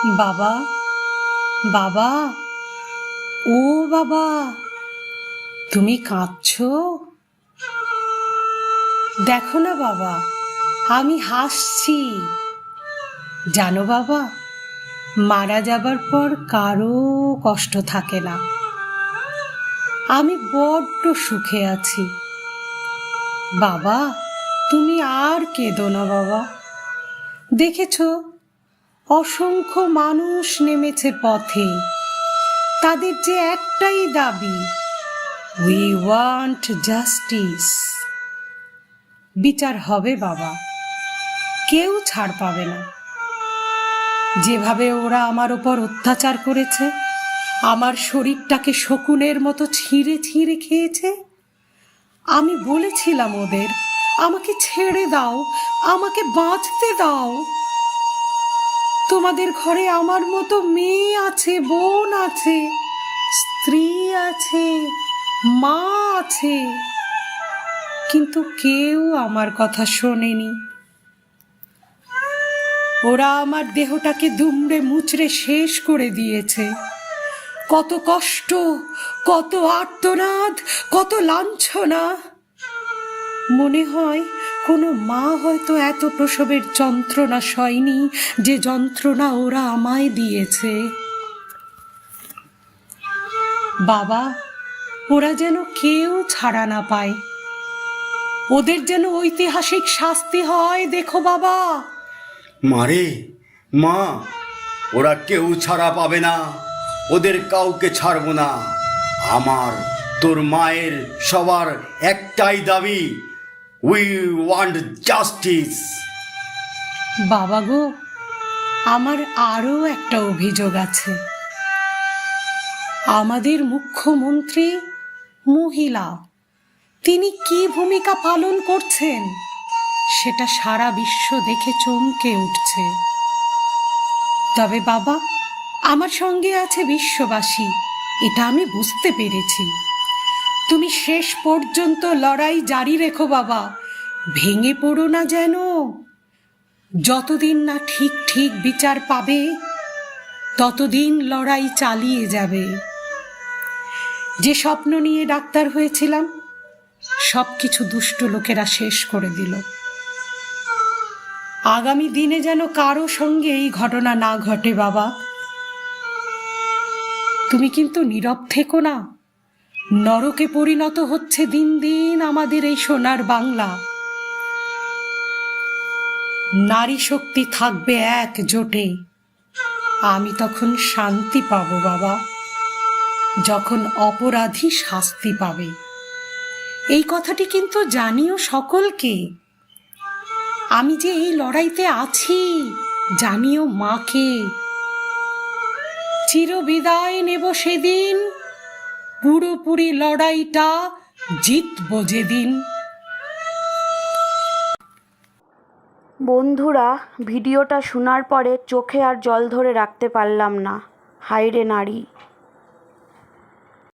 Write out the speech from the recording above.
বাবা, বাবা, ও বাবা, তুমি কাঁদছো? দেখো না বাবা, আমি হাসছি। জানো বাবা, মারা যাবার পর কারো কষ্ট থাকে না। আমি বড্ড সুখে আছি। বাবা, তুমি আর কেঁদো না বাবা। দেখেছো, অসংখ্য মানুষ নেমেছে পথে। তাদের যে একটাই দাবি, উই ওয়ান্ট জাস্টিস। বিচার হবে বাবা, কেউ ছাড় পাবে না। যেভাবে ওরা আমার ওপর অত্যাচার করেছে, আমার শরীরটাকে শকুনের মতো ছিঁড়ে ছিঁড়ে খেয়েছে, আমি বলেছিলাম ওদের, আমাকে ছেড়ে দাও, আমাকে বাঁচতে দাও। তোমাদের ঘরে আমার মতো মেয়ে আছে, বোন আছে, স্ত্রী আছে, মা আছে, কিন্তু কেউ আমার কথা শোনেনি। ওরা আমার দেহটাকে দুমড়ে মুচড়ে শেষ করে দিয়েছে। কত কষ্ট, কত আর্তনাদ, কত লাঞ্ছনা। মনে হয় কোনো মা হয়তো এত প্রসবের যন্ত্রণা সয়নি, যে যন্ত্রণা ওরা আমায় দিয়েছে। বাবা, ওরা যেন কেউ ছাড়া না পায়, ওদের যেন ঐতিহাসিক শাস্তি হয়। দেখো বাবা। মারে, মা, ওরা কেউ ছাড়া পাবে না, ওদের কাউকে ছাড়বো না। আমার, তোর মায়ের, সবার একটাই দাবি, উই ওয়ান্ট জাস্টিস। বাবা গো, আমার আরও একটা অভিযোগ আছে। আমাদের মুখ্যমন্ত্রী মহিলা, তিনি কি ভূমিকা পালন করছেন সেটা সারা বিশ্ব দেখে চমকে উঠছে। তবে বাবা, আমার সঙ্গে আছে বিশ্ববাসী, এটা আমি বুঝতে পেরেছি। তুমি শেষ পর্যন্ত লড়াই জারি রেখো বাবা, ভেঙে পড়ো না যেন। যতদিন না ঠিক ঠিক বিচার পাবে, ততদিন লড়াই চালিয়ে যাবে। যে স্বপ্ন নিয়ে ডাক্তার হয়েছিলাম, সবকিছু দুষ্ট লোকেরা শেষ করে দিল। আগামী দিনে যেন কারো সঙ্গে এই ঘটনা না ঘটে বাবা। তুমি কিন্তু নীরব থেকো না। নরকে পরিণত হচ্ছে দিন দিন আমাদের এই সোনার বাংলা। নারী শক্তি থাকবে একজোটে। আমি তখন শান্তি পাবো বাবা, যখন অপরাধী শাস্তি পাবে। এই কথাটি কিন্তু জানিও সকলকে। আমি যে এই লড়াইতে আছি, জানিও মাকে। চিরবিদায় নেব সেদিন, পুরোপুরি লড়াইটা জিতবো যেদিন। বন্ধুরা, ভিডিওটা শোনার পরে চোখে আর জল ধরে রাখতে পারলাম না। হায়রে নারী!